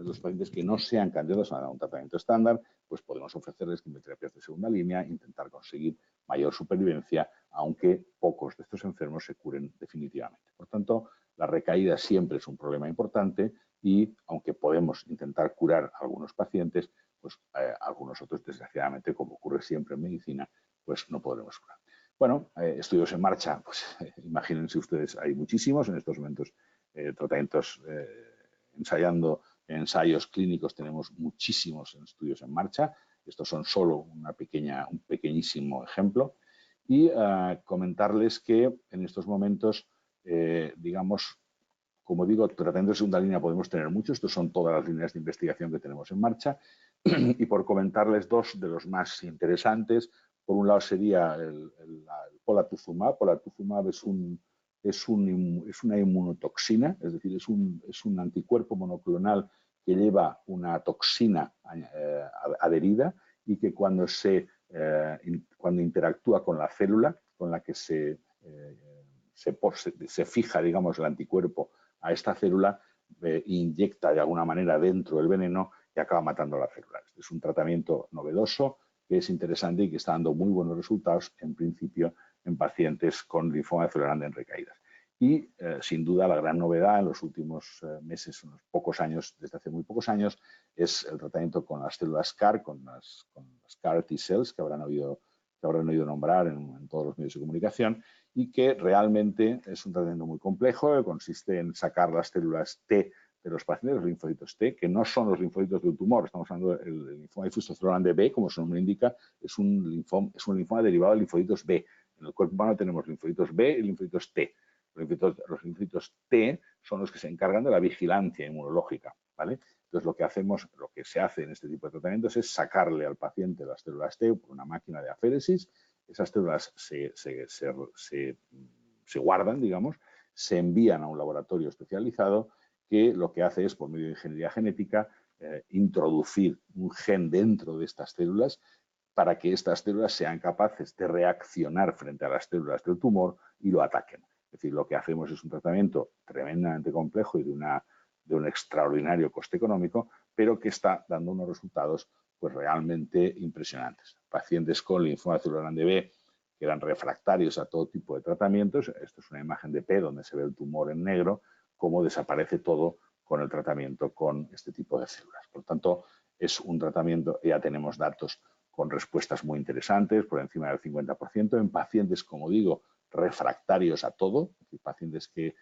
los pacientes que no sean candidatos a un tratamiento estándar, pues podemos ofrecerles quimioterapias de segunda línea, intentar conseguir mayor supervivencia, aunque pocos de estos enfermos se curen definitivamente. Por tanto, la recaída siempre es un problema importante y, aunque podemos intentar curar a algunos pacientes, pues algunos otros, desgraciadamente, como ocurre siempre en medicina, pues no podremos curar. Bueno, estudios en marcha, pues imagínense ustedes, hay muchísimos en estos momentos. Tratamientos ensayando ensayos clínicos, tenemos muchísimos estudios en marcha. Estos son solo un pequeñísimo ejemplo. Y comentarles que en estos momentos, digamos, como digo, tratamientos de segunda línea podemos tener muchos. Estos son todas las líneas de investigación que tenemos en marcha. Y por comentarles dos de los más interesantes, por un lado sería el polatuzumab. Polatuzumab es una inmunotoxina, es decir, es un anticuerpo monoclonal que lleva una toxina adherida y que cuando interactúa con la célula con la que se fija, digamos, el anticuerpo a esta célula, inyecta de alguna manera dentro del veneno y acaba matando a la célula. Este es un tratamiento novedoso que es interesante y que está dando muy buenos resultados, en principio, en pacientes con linfoma de célula grande en recaídas. Y, sin duda, la gran novedad en los últimos meses, unos pocos años, desde hace muy pocos años, es el tratamiento con las células CAR, con las CAR T-cells, que habrán oído nombrar en todos los medios de comunicación, y que realmente es un tratamiento muy complejo, que consiste en sacar las células T de los pacientes, los linfocitos T, que no son los linfocitos de un tumor. Estamos hablando del linfoma difuso de célula grande B, como su nombre indica, es un linfoma derivado de linfocitos B. En el cuerpo humano tenemos linfocitos B y linfocitos T. Los linfocitos T son los que se encargan de la vigilancia inmunológica, ¿vale? Entonces, lo que se hace en este tipo de tratamientos es sacarle al paciente las células T por una máquina de aféresis. Esas células se guardan, digamos, se envían a un laboratorio especializado que lo que hace es, por medio de ingeniería genética, introducir un gen dentro de estas células para que estas células sean capaces de reaccionar frente a las células del tumor y lo ataquen. Es decir, lo que hacemos es un tratamiento tremendamente complejo y de un extraordinario coste económico, pero que está dando unos resultados pues realmente impresionantes. Pacientes con linfoma celular grande B que eran refractarios a todo tipo de tratamientos, esto es una imagen de P donde se ve el tumor en negro, cómo desaparece todo con el tratamiento con este tipo de células. Por lo tanto, es un tratamiento, ya tenemos datos con respuestas muy interesantes, por encima del 50%, en pacientes, como digo, refractarios a todo, es decir, pacientes que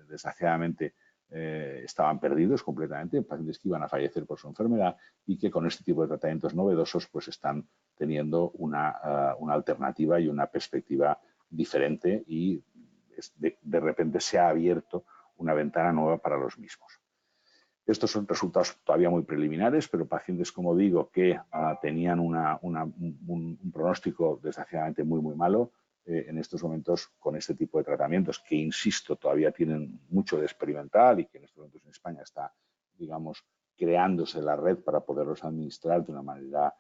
desgraciadamente estaban perdidos completamente, pacientes que iban a fallecer por su enfermedad y que con este tipo de tratamientos novedosos pues están teniendo una alternativa y una perspectiva diferente y de repente se ha abierto una ventana nueva para los mismos. Estos son resultados todavía muy preliminares, pero pacientes, como digo, que tenían un pronóstico desgraciadamente muy malo, en estos momentos con este tipo de tratamientos, que insisto, todavía tienen mucho de experimental y que en estos momentos en España está, digamos, creándose la red para poderlos administrar de una manera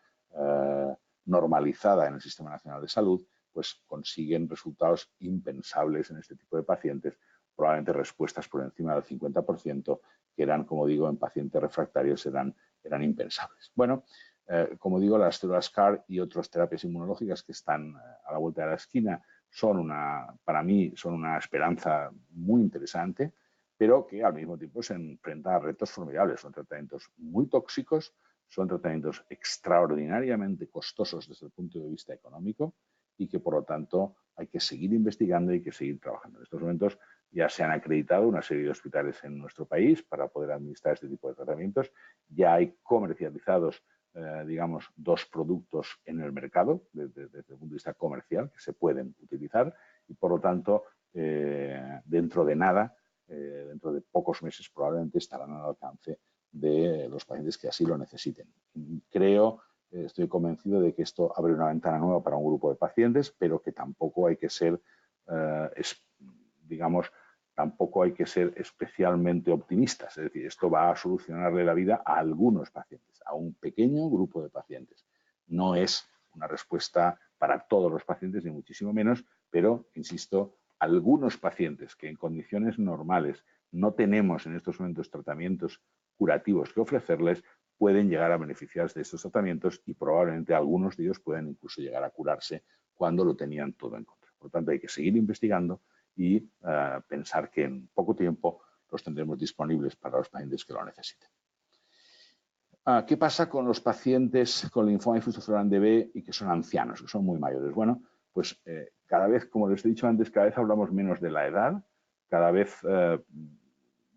normalizada en el Sistema Nacional de Salud, pues consiguen resultados impensables en este tipo de pacientes, probablemente respuestas por encima del 50%, que eran, como digo, en pacientes refractarios eran impensables. Bueno, como digo, las células CAR y otras terapias inmunológicas que están a la vuelta de la esquina para mí, son una esperanza muy interesante, pero que al mismo tiempo se enfrentan a retos formidables. Son tratamientos muy tóxicos, son tratamientos extraordinariamente costosos desde el punto de vista económico y que, por lo tanto, hay que seguir investigando y hay que seguir trabajando. En estos momentos ya se han acreditado una serie de hospitales en nuestro país para poder administrar este tipo de tratamientos. Ya hay comercializados, digamos, 2 productos en el mercado desde el punto de vista comercial que se pueden utilizar y, por lo tanto, dentro de nada, dentro de pocos meses probablemente estarán al alcance de los pacientes que así lo necesiten. Estoy convencido de que esto abre una ventana nueva para un grupo de pacientes, pero que tampoco hay que ser, tampoco hay que ser especialmente optimistas. Es decir, esto va a solucionarle la vida a algunos pacientes, a un pequeño grupo de pacientes. No es una respuesta para todos los pacientes, ni muchísimo menos, pero, insisto, algunos pacientes que en condiciones normales no tenemos en estos momentos tratamientos curativos que ofrecerles, pueden llegar a beneficiarse de estos tratamientos y probablemente algunos de ellos pueden incluso llegar a curarse cuando lo tenían todo en contra. Por lo tanto, hay que seguir investigando y pensar que en poco tiempo los tendremos disponibles para los pacientes que lo necesiten. ¿Qué pasa con los pacientes con linfoma difuso celular grande B y que son ancianos, que son muy mayores? Bueno, pues cada vez, como les he dicho antes, cada vez hablamos menos de la edad, cada vez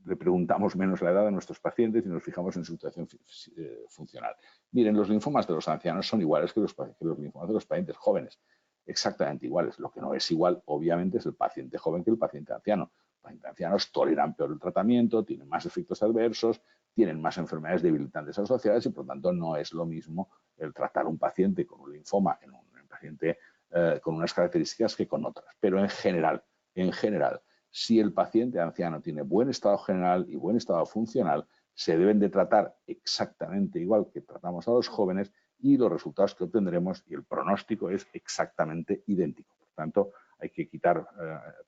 le preguntamos menos la edad a nuestros pacientes y nos fijamos en su situación funcional. Miren, los linfomas de los ancianos son iguales que los linfomas de los pacientes jóvenes, exactamente iguales. Lo que no es igual, obviamente, es el paciente joven que el paciente anciano. Los pacientes ancianos toleran peor el tratamiento, tienen más efectos adversos, tienen más enfermedades debilitantes asociadas y, por lo tanto, no es lo mismo el tratar a un paciente con un linfoma en un paciente con unas características que con otras. Pero en general, si el paciente anciano tiene buen estado general y buen estado funcional, se deben de tratar exactamente igual que tratamos a los jóvenes y los resultados que obtendremos y el pronóstico es exactamente idéntico. Por tanto, hay que quitar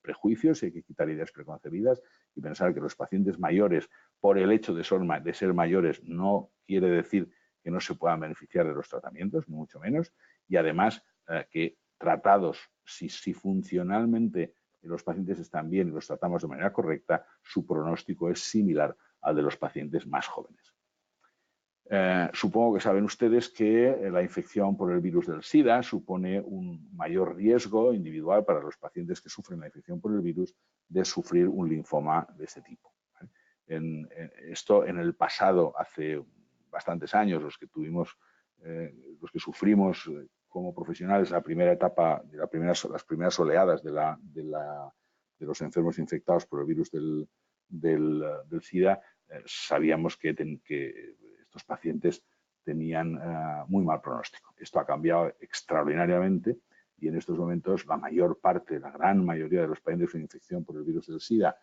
prejuicios, hay que quitar ideas preconcebidas y pensar que los pacientes mayores, por el hecho de ser mayores, no quiere decir que no se puedan beneficiar de los tratamientos, ni mucho menos, y además que tratados, si funcionalmente los pacientes están bien y los tratamos de manera correcta, su pronóstico es similar al de los pacientes más jóvenes. Supongo que saben ustedes que la infección por el virus del SIDA supone un mayor riesgo individual para los pacientes que sufren la infección por el virus de sufrir un linfoma de este tipo. Esto en el pasado, hace bastantes años, los que sufrimos como profesionales la primera etapa, las primeras oleadas de los enfermos infectados por el virus del SIDA, sabíamos que estos pacientes tenían muy mal pronóstico. Esto ha cambiado extraordinariamente y en estos momentos la gran mayoría de los pacientes con infección por el virus del SIDA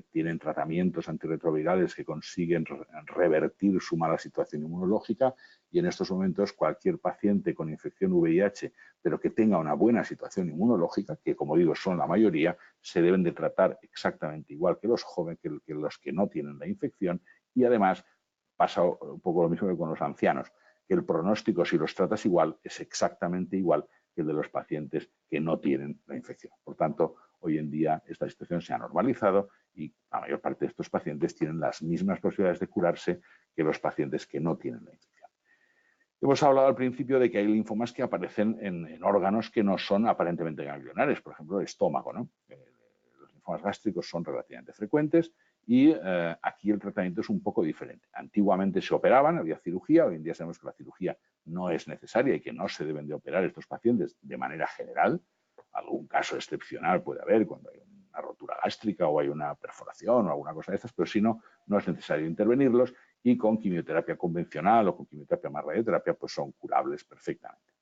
tienen tratamientos antirretrovirales que consiguen revertir su mala situación inmunológica y en estos momentos cualquier paciente con infección VIH pero que tenga una buena situación inmunológica, que como digo son la mayoría, se deben de tratar exactamente igual que los jóvenes, que los que no tienen la infección y además pasa un poco lo mismo que con los ancianos, que el pronóstico, si los tratas igual, es exactamente igual que el de los pacientes que no tienen la infección. Por tanto, hoy en día esta situación se ha normalizado y la mayor parte de estos pacientes tienen las mismas posibilidades de curarse que los pacientes que no tienen la infección. Hemos hablado al principio de que hay linfomas que aparecen en órganos que no son aparentemente ganglionares, por ejemplo, el estómago, ¿no? Los linfomas gástricos son relativamente frecuentes y aquí el tratamiento es un poco diferente. Antiguamente se operaban, había cirugía, hoy en día sabemos que la cirugía no es necesaria y que no se deben de operar estos pacientes de manera general. Algún caso excepcional puede haber cuando hay una rotura gástrica o hay una perforación o alguna cosa de estas, pero si no, no es necesario intervenirlos y con quimioterapia convencional o con quimioterapia más radioterapia pues son curables perfectamente.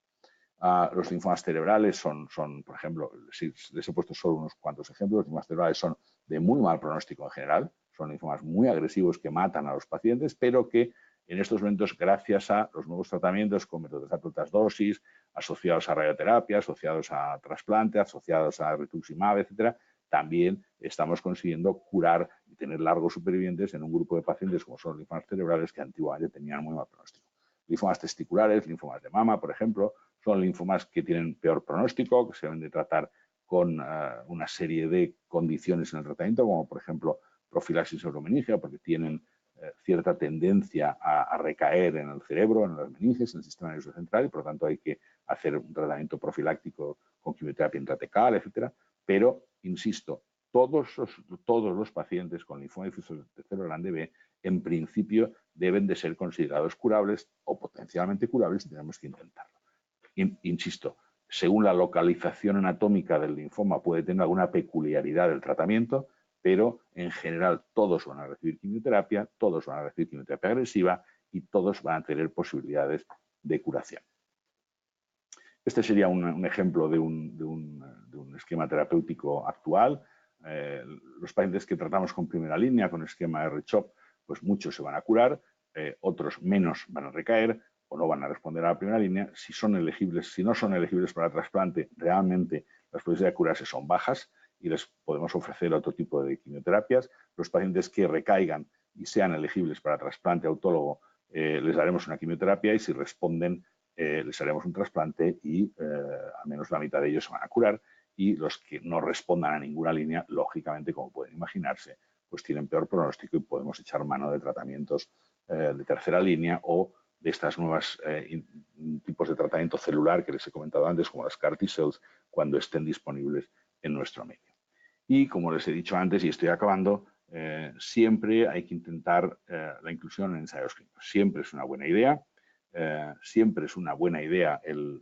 Los linfomas cerebrales son, por ejemplo, si les he puesto solo unos cuantos ejemplos, los linfomas cerebrales son de muy mal pronóstico en general, son linfomas muy agresivos que matan a los pacientes, pero que en estos momentos, gracias a los nuevos tratamientos con métodos de altas dosis, asociados a radioterapia, asociados a trasplante, asociados a rituximab, etcétera, también estamos consiguiendo curar y tener largos supervivientes en un grupo de pacientes como son los linfomas cerebrales que antiguamente tenían muy mal pronóstico. Linfomas testiculares, linfomas de mama, por ejemplo, son linfomas que tienen peor pronóstico, que se deben de tratar con una serie de condiciones en el tratamiento, como por ejemplo profilaxis neuromeningia, porque tienen cierta tendencia a recaer en el cerebro, en las meninges, en el sistema nervioso central, y por lo tanto hay que hacer un tratamiento profiláctico con quimioterapia intratecal, etcétera. Pero, insisto, todos los pacientes con linfoma difuso de tercero grande B, en principio, deben de ser considerados curables o potencialmente curables y tenemos que intentarlo. Insisto, según la localización anatómica del linfoma puede tener alguna peculiaridad del tratamiento, pero en general todos van a recibir quimioterapia, todos van a recibir quimioterapia agresiva y todos van a tener posibilidades de curación. Este sería un ejemplo de un esquema terapéutico actual. Los pacientes que tratamos con primera línea, con esquema R-CHOP, pues muchos se van a curar, otros menos van a recaer o no van a responder a la primera línea. Si no son elegibles para trasplante, realmente las posibilidades de curarse son bajas y les podemos ofrecer otro tipo de quimioterapias. Los pacientes que recaigan y sean elegibles para trasplante autólogo, les daremos una quimioterapia y si responden, les haremos un trasplante y al menos la mitad de ellos se van a curar y los que no respondan a ninguna línea, lógicamente, como pueden imaginarse, pues tienen peor pronóstico y podemos echar mano de tratamientos de tercera línea o de estas nuevas tipos de tratamiento celular que les he comentado antes, como las CAR T-cells, cuando estén disponibles en nuestro medio. Y como les he dicho antes, y estoy acabando, siempre hay que intentar la inclusión en ensayos clínicos. Siempre es una buena idea. Siempre es una buena idea el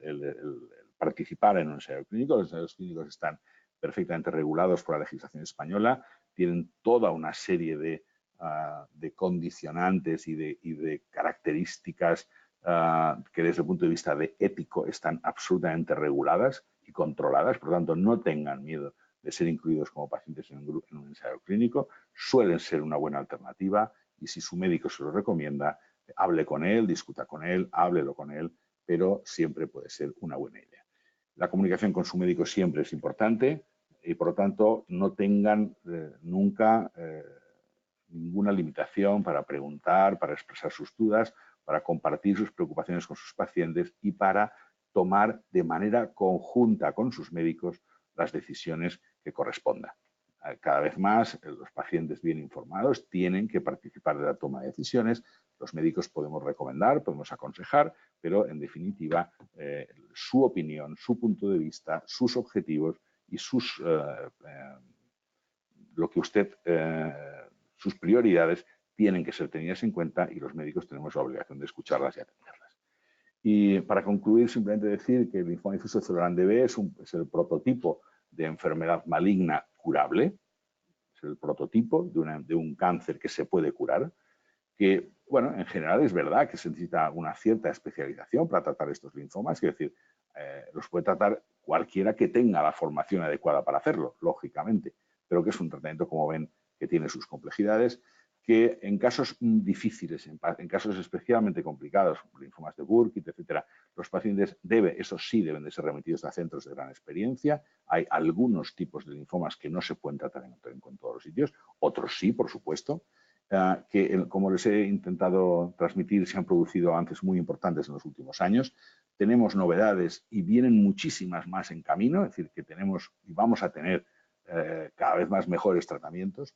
participar en un ensayo clínico. Los ensayos clínicos están perfectamente regulados por la legislación española, tienen toda una serie de condicionantes y de características que desde el punto de vista de ético están absolutamente reguladas y controladas. Por lo tanto, no tengan miedo de ser incluidos como pacientes en un ensayo clínico. Suelen ser una buena alternativa y si su médico se lo recomienda, hable con él, discuta con él, háblelo con él, pero siempre puede ser una buena idea. La comunicación con su médico siempre es importante y, por lo tanto, no tengan nunca ninguna limitación para preguntar, para expresar sus dudas, para compartir sus preocupaciones con sus pacientes y para tomar de manera conjunta con sus médicos las decisiones que correspondan. Cada vez más los pacientes bien informados tienen que participar de la toma de decisiones. Los médicos podemos recomendar, podemos aconsejar, pero en definitiva su opinión, su punto de vista, sus objetivos y lo que usted sus prioridades tienen que ser tenidas en cuenta y los médicos tenemos la obligación de escucharlas y atenderlas. Y para concluir, simplemente decir que el linfoma difuso de célula grande B es el prototipo de enfermedad maligna curable, es el prototipo de un cáncer que se puede curar, que, bueno, en general es verdad que se necesita una cierta especialización para tratar estos linfomas, es decir, los puede tratar cualquiera que tenga la formación adecuada para hacerlo, lógicamente, pero que es un tratamiento, como ven, que tiene sus complejidades, que en casos difíciles, en casos especialmente complicados, linfomas de Burkitt, etcétera, los pacientes deben de ser remitidos a centros de gran experiencia. Hay algunos tipos de linfomas que no se pueden tratar en todos los sitios, otros sí, por supuesto. que, como les he intentado transmitir, se han producido avances muy importantes en los últimos años. Tenemos novedades y vienen muchísimas más en camino, es decir, que tenemos y vamos a tener cada vez más mejores tratamientos,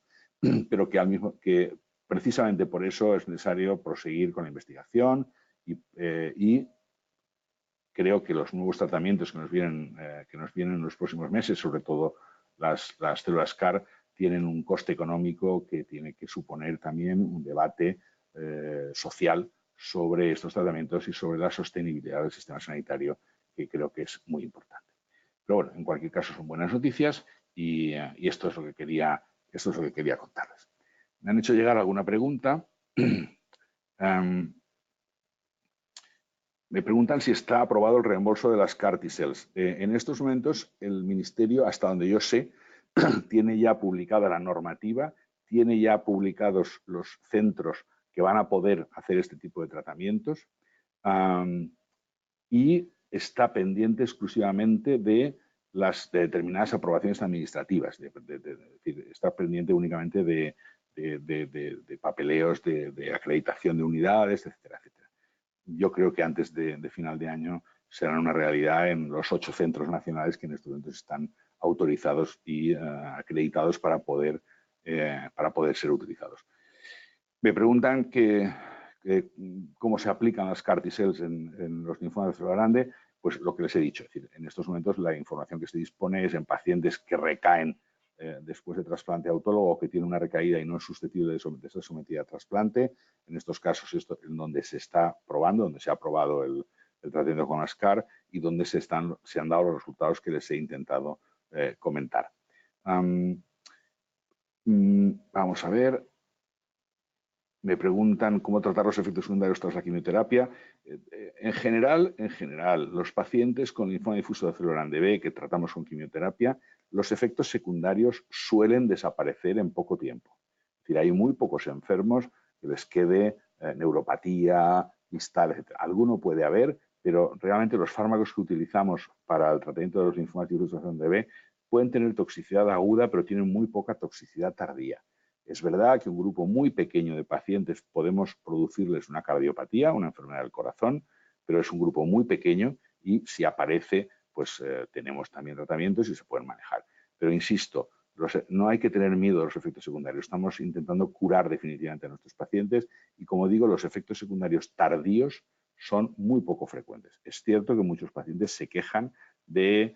pero que precisamente por eso es necesario proseguir con la investigación y creo que los nuevos tratamientos que nos vienen en los próximos meses, sobre todo las células CAR, tienen un coste económico que tiene que suponer también un debate social sobre estos tratamientos y sobre la sostenibilidad del sistema sanitario, que creo que es muy importante. Pero bueno, en cualquier caso son buenas noticias y esto es lo que quería contarles. Me han hecho llegar alguna pregunta. Me preguntan si está aprobado el reembolso de las CAR T-cells. En estos momentos, el Ministerio, hasta donde yo sé, tiene ya publicada la normativa, tiene ya publicados los centros que van a poder hacer este tipo de tratamientos y está pendiente exclusivamente de las determinadas aprobaciones administrativas. Es decir, está pendiente únicamente de papeleos de acreditación de unidades, etcétera, etcétera. Yo creo que antes de final de año serán una realidad en los 8 centros nacionales que en estos momentos están autorizados y acreditados para poder ser utilizados. Me preguntan cómo se aplican las CAR T-cells en los linfomas de célula grande. Pues lo que les he dicho, es decir, en estos momentos la información que se dispone es en pacientes que recaen después de trasplante autólogo o que tienen una recaída y no es susceptible de ser sometida a trasplante. En estos casos, en donde se está probando, donde se ha probado el tratamiento con las CAR y donde se han dado los resultados que les he intentado comentar. Vamos a ver. Me preguntan cómo tratar los efectos secundarios tras la quimioterapia. En general, los pacientes con linfoma difuso de célula grande B que tratamos con quimioterapia, los efectos secundarios suelen desaparecer en poco tiempo. Es decir, hay muy pocos enfermos que les quede neuropatía, distal, etc. Alguno puede haber, pero realmente los fármacos que utilizamos para el tratamiento de los linfomas difusos de célula grande B pueden tener toxicidad aguda, pero tienen muy poca toxicidad tardía. Es verdad que un grupo muy pequeño de pacientes podemos producirles una cardiopatía, una enfermedad del corazón, pero es un grupo muy pequeño y si aparece, pues tenemos también tratamientos y se pueden manejar. Pero insisto, no hay que tener miedo a los efectos secundarios. Estamos intentando curar definitivamente a nuestros pacientes y, como digo, los efectos secundarios tardíos son muy poco frecuentes. Es cierto que muchos pacientes se quejan de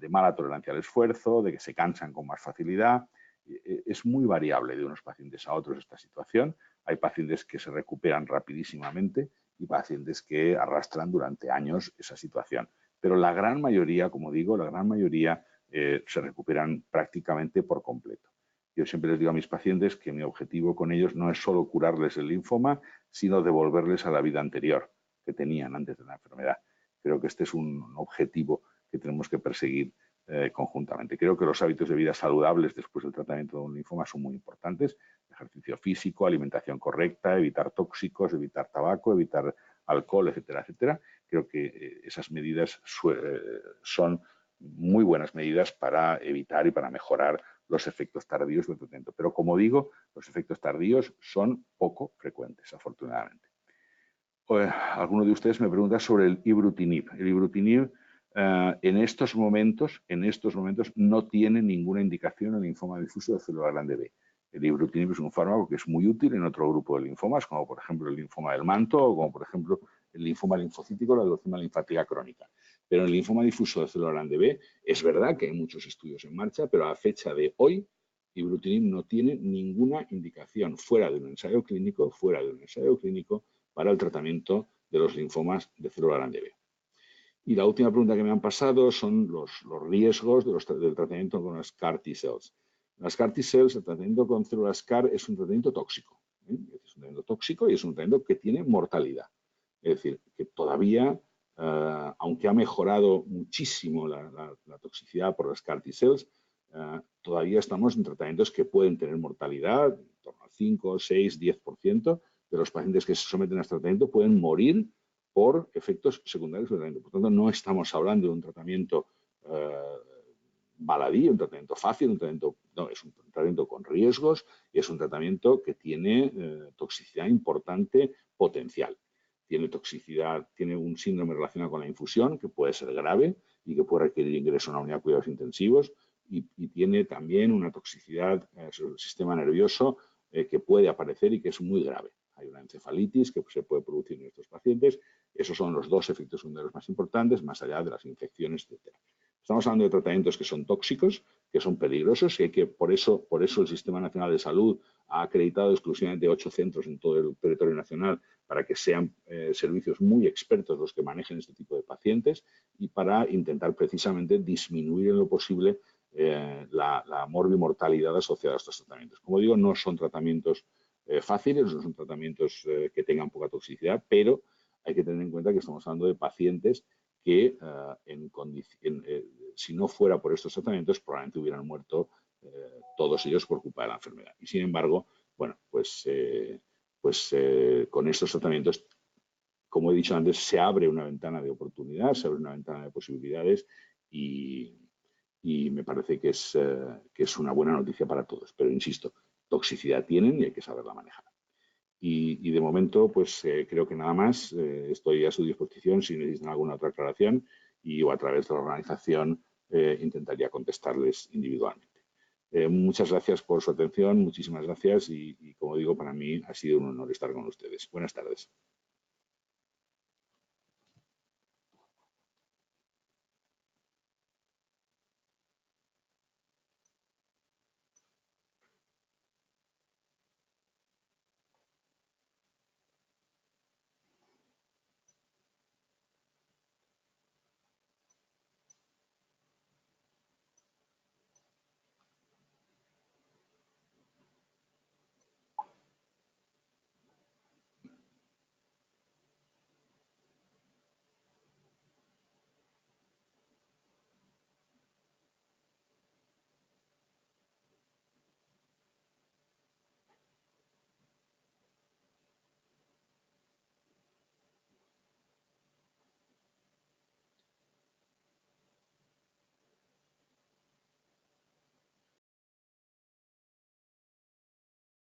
mala tolerancia al esfuerzo, de que se cansan con más facilidad. Es muy variable de unos pacientes a otros esta situación. Hay pacientes que se recuperan rapidísimamente y pacientes que arrastran durante años esa situación. Pero la gran mayoría, como digo, se recuperan prácticamente por completo. Yo siempre les digo a mis pacientes que mi objetivo con ellos no es solo curarles el linfoma, sino devolverles a la vida anterior que tenían antes de la enfermedad. Creo que este es un objetivo que tenemos que perseguir conjuntamente. Creo que los hábitos de vida saludables después del tratamiento de un linfoma son muy importantes. Ejercicio físico, alimentación correcta, evitar tóxicos, evitar tabaco, evitar alcohol, etcétera, etcétera. Creo que esas medidas son muy buenas medidas para evitar y para mejorar los efectos tardíos del tratamiento. Pero como digo, los efectos tardíos son poco frecuentes, afortunadamente. Alguno de ustedes me pregunta sobre el ibrutinib. El ibrutinib en estos momentos no tiene ninguna indicación en linfoma difuso de célula grande B. El ibrutinib es un fármaco que es muy útil en otro grupo de linfomas, como por ejemplo el linfoma del manto o como por ejemplo el linfoma linfocítico, la leucemia linfática crónica. Pero en el linfoma difuso de célula grande B es verdad que hay muchos estudios en marcha, pero a fecha de hoy ibrutinib no tiene ninguna indicación fuera de un ensayo clínico, para el tratamiento de los linfomas de célula grande B. Y la última pregunta que me han pasado son los riesgos del tratamiento con las CAR T-cells. Las CAR T-cells, el tratamiento con células CAR es un tratamiento tóxico. Es un tratamiento tóxico y es un tratamiento que tiene mortalidad. Es decir, que todavía, aunque ha mejorado muchísimo la toxicidad por las CAR T-cells, todavía estamos en tratamientos que pueden tener mortalidad, en torno al 5, 6, 10% de los pacientes que se someten a este tratamiento pueden morir por efectos secundarios del tratamiento. Por tanto, no estamos hablando de un tratamiento baladí, un tratamiento fácil, no, es un tratamiento con riesgos y es un tratamiento que tiene toxicidad importante potencial. Tiene toxicidad, tiene un síndrome relacionado con la infusión que puede ser grave y que puede requerir ingreso a una unidad de cuidados intensivos y tiene también una toxicidad sobre el sistema nervioso que puede aparecer y que es muy grave. Hay una encefalitis que se puede producir en estos pacientes. Esos son los dos efectos secundarios más importantes, más allá de las infecciones, etc. Estamos hablando de tratamientos que son tóxicos, que son peligrosos y que por eso el Sistema Nacional de Salud ha acreditado exclusivamente 8 centros en todo el territorio nacional para que sean servicios muy expertos los que manejen este tipo de pacientes y para intentar precisamente disminuir en lo posible la morbimortalidad asociada a estos tratamientos. Como digo, no son tratamientos fáciles, no son tratamientos que tengan poca toxicidad, pero hay que tener en cuenta que estamos hablando de pacientes que si no fuera por estos tratamientos probablemente hubieran muerto todos ellos por culpa de la enfermedad. Y sin embargo, bueno, pues con estos tratamientos, como he dicho antes, se abre una ventana de oportunidad, se abre una ventana de posibilidades y me parece que es una buena noticia para todos. Pero insisto, toxicidad tienen y hay que saberla manejar. Y de momento, pues creo que nada más. Estoy a su disposición si necesitan alguna otra aclaración y o a través de la organización intentaría contestarles individualmente. Muchas gracias por su atención, muchísimas gracias y como digo, para mí ha sido un honor estar con ustedes. Buenas tardes.